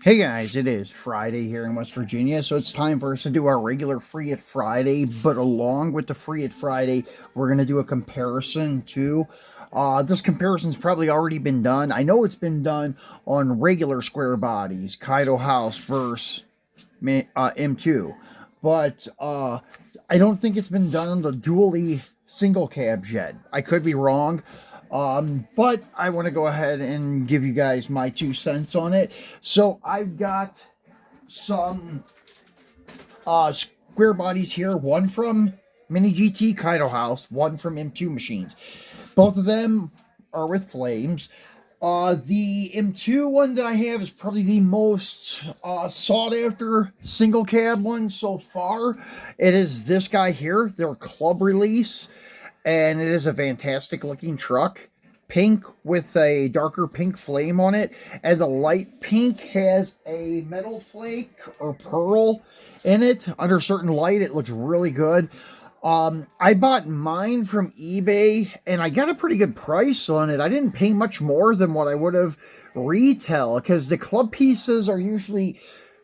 Hey guys, it is Friday here in West Virginia, so it's time for us to do our regular Free It Friday. But along with the Free It Friday, we're going to do a comparison too. This comparison's probably already been done. I know it's been done on regular square bodies, Kaido House versus M2, but I don't think it's been done on the dually single cabs yet. I could be wrong. But I want to go ahead and give you guys my 2 cents on it. So I've got some square bodies here, one from Mini GT Kaido House, one from M2 Machines. Both of them are with flames. The M2 one that I have is probably the most sought after single cab one so far. It is this guy here, their club release, and it is a fantastic looking truck. Pink with a darker pink flame on it, and the light pink has a metal flake or pearl in it. Under certain light, it looks really good. I bought mine from eBay, and I got a pretty good price on it. I didn't pay much more than what I would have retail, because the club pieces are usually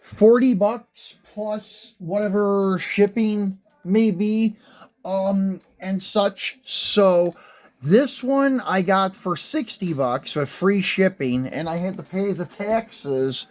$40 plus whatever shipping may be, and such. So this one I got for $60 with free shipping, and I had to pay the taxes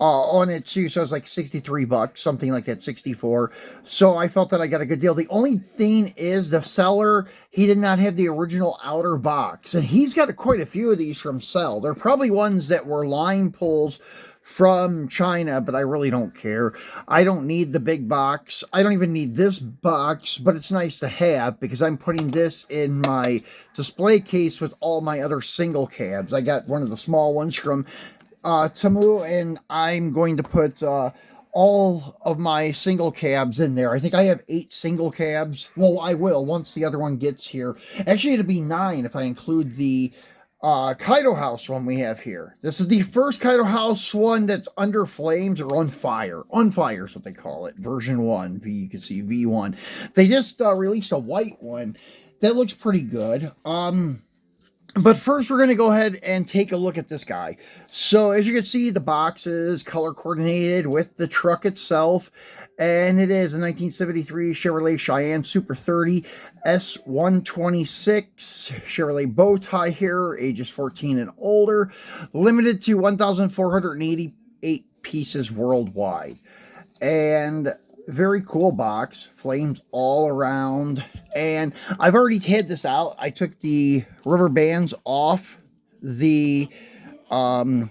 on it too, so it was like $63, something like that, 64. So I felt that I got a good deal. The only thing is the seller, he did not have the original outer box, and he's got quite a few of these from Cell. They're probably ones that were line pulls from China, but I really don't care. I don't need the big box. I don't even need this box, but it's nice to have because I'm putting this in my display case with all my other single cabs. I got one of the small ones from Tamu, and I'm going to put all of my single cabs in there. I think I have 8 single cabs. Well, I will once the other one gets here. Actually, it'll be 9 if I include the Kaido House one we have here. This is the first Kaido House one that's under flames or on fire. On fire is what they call it. Version 1. You can see V1. They just released a white one that looks pretty good. But first, we're going to go ahead and take a look at this guy. So, as you can see, the box is color coordinated with the truck itself. And it is a 1973 Chevrolet Cheyenne Super 30 S126 Chevrolet bow tie here, ages 14 and older. Limited to 1,488 pieces worldwide. And very cool box, flames all around, and I've already had this out. I took the rubber bands off the tonneau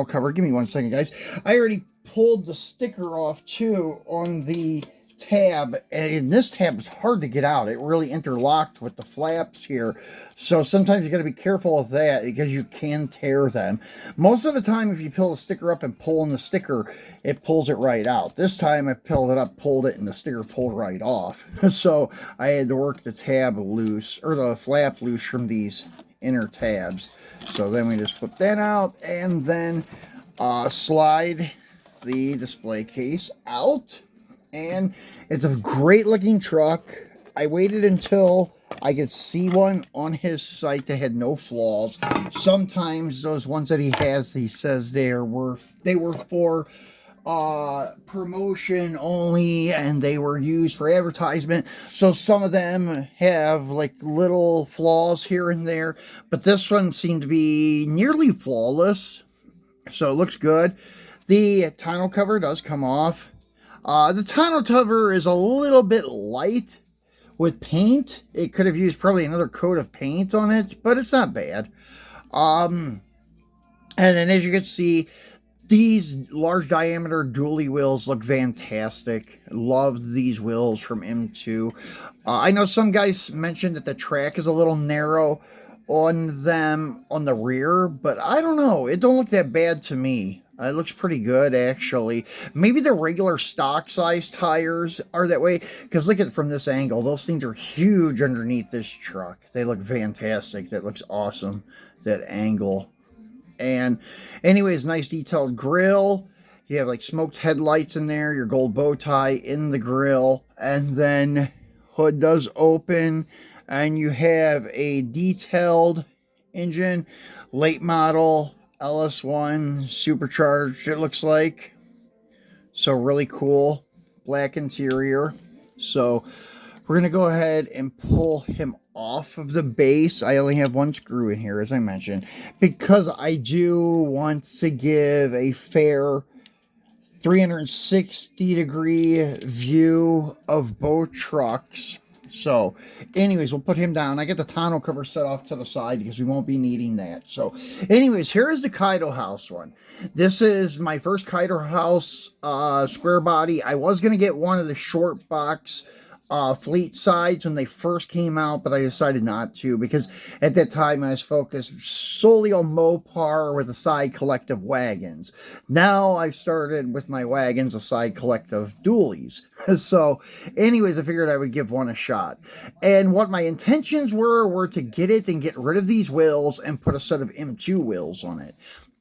cover. Give me 1 second, guys. I already pulled the sticker off too on the tab, and this tab is hard to get out. It really interlocked with the flaps here, so sometimes you got to be careful of that because you can tear them. Most of the time, if you pull the sticker up and pull on the sticker, it pulls it right out. This time I pulled it up, pulled it, and the sticker pulled right off. So I had to work the tab loose, or the flap loose from these inner tabs. So then we just flip that out and then slide the display case out. And it's a great looking truck. I waited until I could see one on his site that had no flaws. Sometimes those ones that he has, he says they were for promotion only, and they were used for advertisement. So some of them have like little flaws here and there, but this one seemed to be nearly flawless. So it looks good. The tonneau cover does come off. The tonneau cover is a little bit light with paint. It could have used probably another coat of paint on it, but it's not bad. And then as you can see, these large diameter dually wheels look fantastic. Love these wheels from M2. I know some guys mentioned that the track is a little narrow on them on the rear, but I don't know. It don't look that bad to me. It looks pretty good, actually. Maybe the regular stock size tires are that way, because look at it from this angle. Those things are huge underneath this truck. They look fantastic. That looks awesome, that angle. And anyways, nice detailed grill. You have like smoked headlights in there, your gold bow tie in the grill, and then hood does open, and you have a detailed engine, late model LS1 supercharged, it looks like. So really cool. Black interior. So we're going to go ahead and pull him off of the base. I only have one screw in here, as I mentioned, because I do want to give a fair 360-degree view of both trucks. So, anyways, we'll put him down. I get the tonneau cover set off to the side because we won't be needing that. So, anyways, here is the Kaido House one. This is my first Kaido House square body. I was going to get one of the short box fleet sides when they first came out, but I decided not to because at that time I was focused solely on Mopar with a side collective wagons. Now I started with my wagons a side collective dualies. So anyways, I figured I would give one a shot. And what my intentions were to get it and get rid of these wheels and put a set of M2 wheels on it.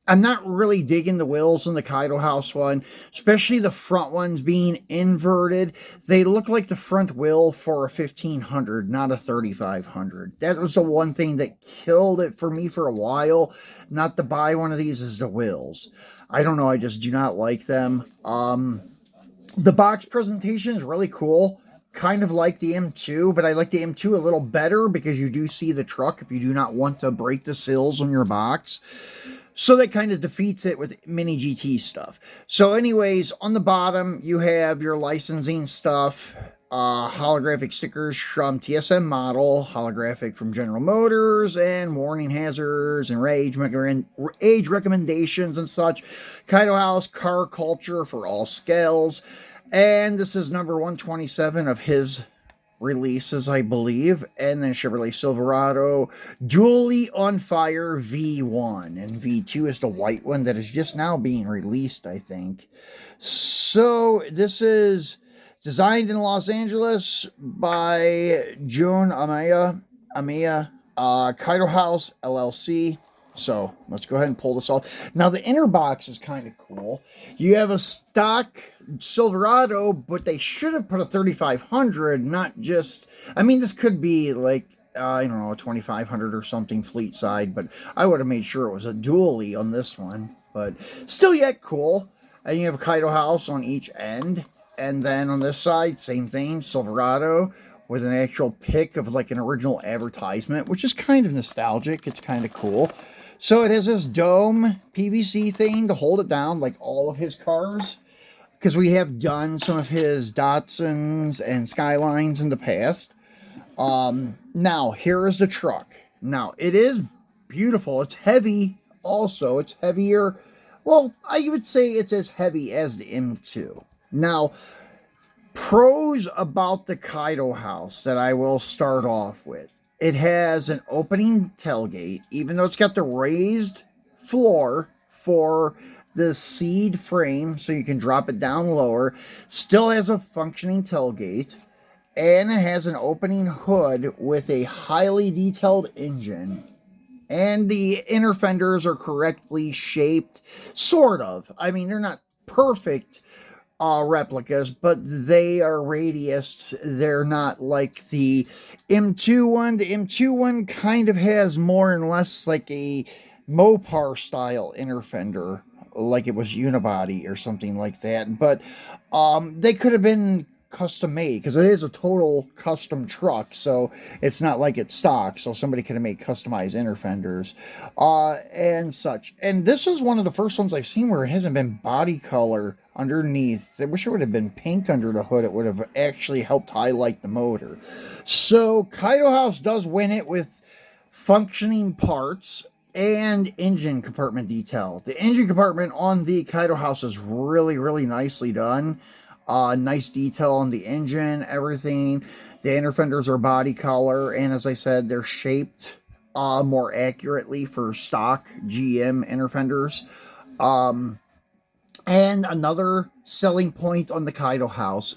I'm not really digging the wheels on the Kaido House one, especially the front ones being inverted. They look like the front wheel for a 1500, not a 3500. That was the one thing that killed it for me for a while. Not to buy one of these is the wheels. I don't know, I just do not like them. The box presentation is really cool. Kind of like the M2, but I like the M2 a little better because you do see the truck if you do not want to break the sills on your box. So that kind of defeats it with mini GT stuff. So anyways, on the bottom, you have your licensing stuff, holographic stickers from TSM model, holographic from General Motors, and warning hazards and age recommendations and such. Kaido House car culture for all scales. And this is number 127 of his releases, I believe, and then Chevrolet Silverado Dually on Fire V1, and V2 is the white one that is just now being released, I think. So this is designed in Los Angeles by Jun Amiya, Kaido House LLC. So let's go ahead and pull this off. Now the inner box is kind of cool. You have a stock Silverado, but they should have put a 3500, not just, I mean, this could be like, I don't know, a 2500 or something fleet side, but I would have made sure it was a dually on this one, but still yet cool. And you have a Kaido House on each end. And then on this side, same thing, Silverado with an actual pic of like an original advertisement, which is kind of nostalgic. It's kind of cool. So it has this dome PVC thing to hold it down like all of his cars, because we have done some of his Datsuns and Skylines in the past. Now, here is the truck. Now, it is beautiful. It's heavy also. It's heavier. Well, I would say it's as heavy as the M2. Now, pros about the Kaido House that I will start off with. It has an opening tailgate, even though it's got the raised floor for the seed frame, so you can drop it down lower. Still has a functioning tailgate, and it has an opening hood with a highly detailed engine. And the inner fenders are correctly shaped, sort of. I mean, they're not perfect replicas, but they are radiused. They're not like the M2 one. The M2 one kind of has more and less like a Mopar style inner fender, like it was unibody or something like that. But they could have been custom made because it is a total custom truck, so it's not like it's stock, so somebody could have made customized inner fenders and such. And this is one of the first ones I've seen where it hasn't been body color underneath. I wish it would have been pink under the hood. It would have actually helped highlight the motor. So Kaido House does win it with functioning parts and engine compartment detail. The engine compartment on the Kaido House is really, really nicely done. Nice detail on the engine, everything. The inner fenders are body color, and as I said, they're shaped more accurately for stock GM inner fenders. And another selling point on the Kaido House,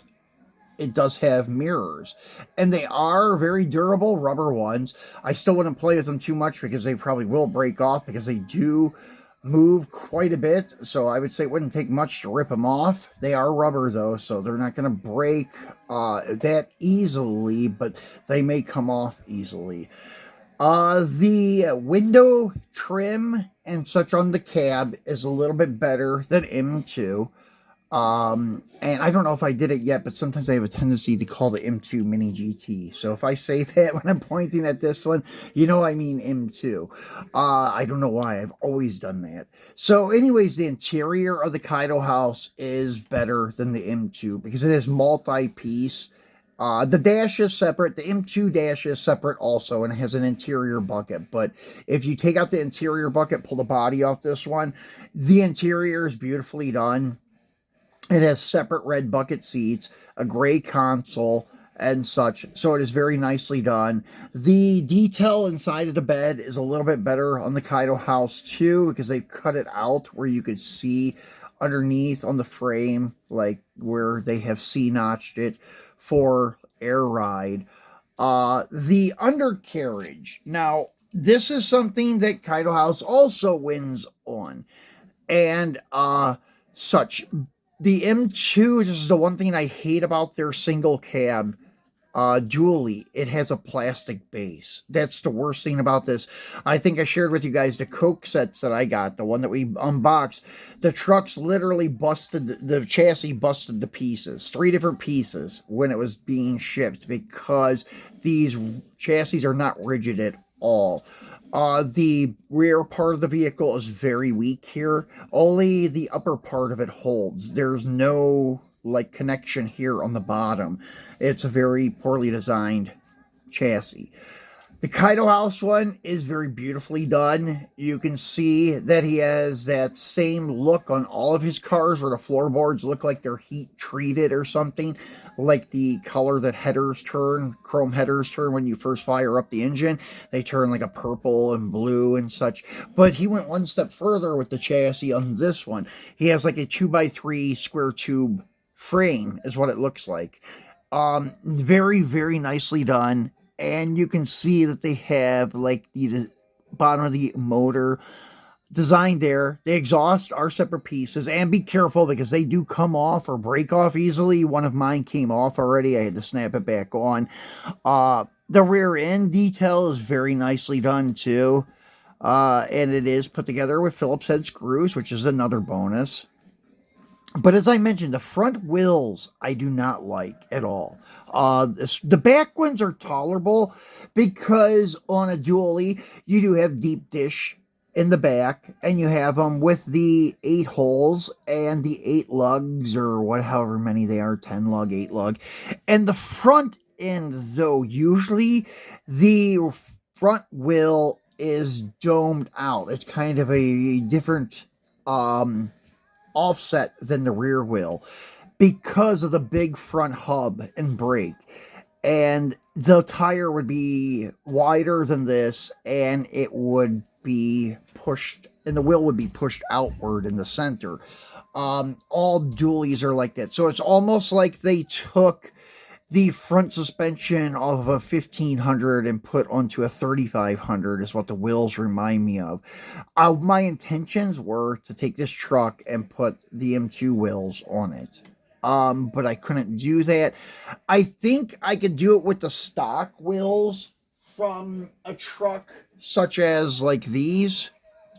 it does have mirrors, and they are very durable rubber ones. I still wouldn't play with them too much because they probably will break off because they do move quite a bit, so I would say it wouldn't take much to rip them off. They are rubber though, so they're not going to break that easily, but they may come off easily. The window trim and such on the cab is a little bit better than M2. And I don't know if I did it yet, but sometimes I have a tendency to call the M2 Mini GT. So if I say that when I'm pointing at this one, you know I mean M2. I don't know why. I've always done that. So anyways, the interior of the Kaido House is better than the M2 because it is multi-piece. The dash is separate. The M2 dash is separate also, and it has an interior bucket. But if you take out the interior bucket, pull the body off this one, the interior is beautifully done. It has separate red bucket seats, a gray console, and such. So it is very nicely done. The detail inside of the bed is a little bit better on the Kaido House too, because they cut it out where you could see underneath on the frame, like where they have C-notched it for air ride. The undercarriage. Now, this is something that Kaido House also wins on. And such. The M2, this is the one thing I hate about their single cab dually. It has a plastic base. That's the worst thing about this. I think I shared with you guys the Coke sets that I got, the one that we unboxed. The trucks literally busted, the chassis busted to pieces. 3 different pieces when it was being shipped because these chassis are not rigid at all. The rear part of the vehicle is very weak here. Only the upper part of it holds. There's no like connection here on the bottom. It's a very poorly designed chassis. The Kaido House one is very beautifully done. You can see that he has that same look on all of his cars where the floorboards look like they're heat treated or something, like the color that headers turn, chrome headers turn when you first fire up the engine. They turn like a purple and blue and such. But he went one step further with the chassis on this one. He has like a 2x3 square tube frame is what it looks like. Very, very nicely done. And you can see that they have like the bottom of the motor designed there. The exhaust are separate pieces, and be careful because they do come off or break off easily. One of mine came off already. I had to snap it back on. The rear end detail is very nicely done too. And it is put together with Phillips head screws, which is another bonus. But as I mentioned, the front wheels I do not like at all. The back ones are tolerable because on a dually, you do have deep dish in the back, and you have them with the 8 holes and the 8 lugs, or however many they are, 10 lug, 8 lug. And the front end, though, usually the front wheel is domed out. It's kind of a different offset than the rear wheel because of the big front hub and brake. And the tire would be wider than this, and it would be pushed, and the wheel would be pushed outward in the center. All dualies are like that. So it's almost like they took the front suspension of a 1500 and put onto a 3500 is what the wheels remind me of. My intentions were to take this truck and put the M2 wheels on it. But I couldn't do that. I think I could do it with the stock wheels from a truck such as like these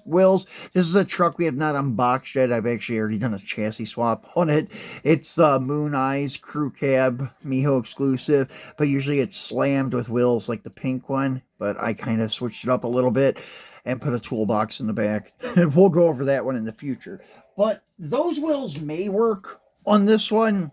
wheels. This is a truck we have not unboxed yet. I've actually already done a chassis swap on it. It's the Moon Eyes Crew Cab Miho exclusive, but usually it's slammed with wheels like the pink one, but I kind of switched it up a little bit and put a toolbox in the back. We'll go over that one in the future. But those wheels may work on this one,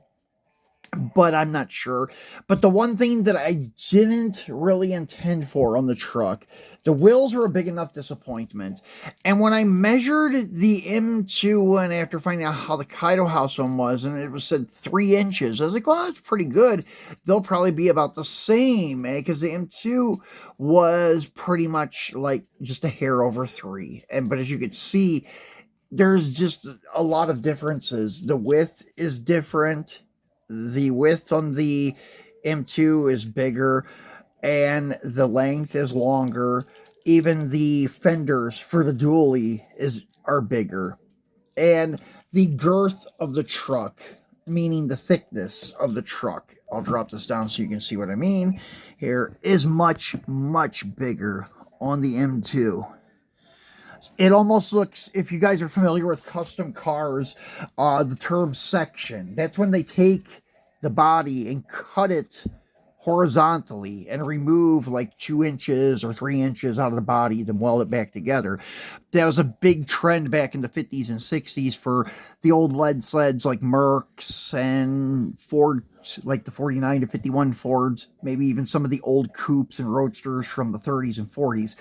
but I'm not sure. But the one thing that I didn't really intend for on the truck, the wheels were a big enough disappointment. And when I measured the M2 one after finding out how the Kaido House one was, and it was said 3 inches, I was like, well, that's pretty good. They'll probably be about the same, because the M2 was pretty much like just a hair over 3. But as you could see, there's just a lot of differences. The width is different. The width on the M2 is bigger, and the length is longer. Even the fenders for the dually are bigger. And the girth of the truck meaning the thickness of the truck. I'll drop this down so you can see what I mean. Here is much, much bigger on the M2. It almost looks, if you guys are familiar with custom cars, the term section. That's when they take the body and cut it horizontally and remove like 2 inches or 3 inches out of the body, then weld it back together. That was a big trend back in the 50s and 60s for the old lead sleds like Mercs and Ford, like the 49 to 51 Fords, maybe even some of the old coupes and roadsters from the 30s and 40s.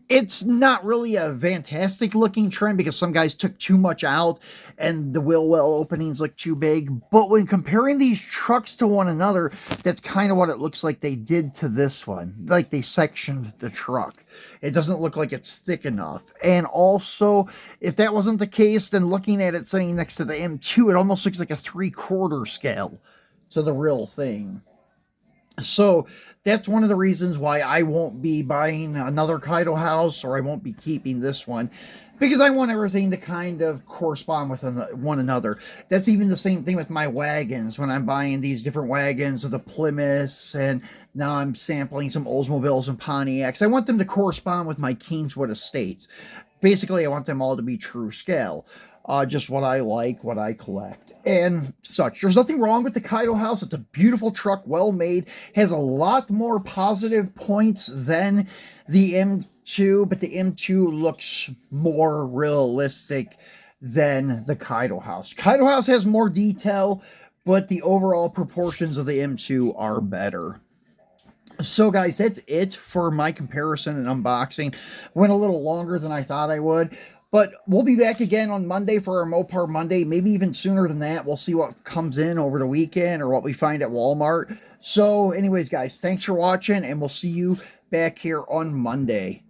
It's not really a fantastic looking trend because some guys took too much out and the wheel well openings look too big. But when comparing these trucks to one another, that's kind of what it looks like they did to this one. Like they sectioned the truck. It doesn't look like it's thick enough. And also, if that wasn't the case, then looking at it sitting next to the M2, it almost looks like a 3/4 scale to the real thing. So that's one of the reasons why I won't be buying another Kaido House, or I won't be keeping this one, because I want everything to kind of correspond with one another. That's even the same thing with my wagons. When I'm buying these different wagons of the Plymouths, and now I'm sampling some Oldsmobiles and Pontiacs, I want them to correspond with my Kingswood estates. Basically, I want them all to be true scale. Just what I like, what I collect, and such. There's nothing wrong with the Kaido House. It's a beautiful truck, well made, has a lot more positive points than the M2, but the M2 looks more realistic than the Kaido House. Kaido House has more detail, but the overall proportions of the M2 are better. So guys, that's it for my comparison and unboxing. Went a little longer than I thought I would. But we'll be back again on Monday for our Mopar Monday, maybe even sooner than that. We'll see what comes in over the weekend or what we find at Walmart. So anyways, guys, thanks for watching, and we'll see you back here on Monday.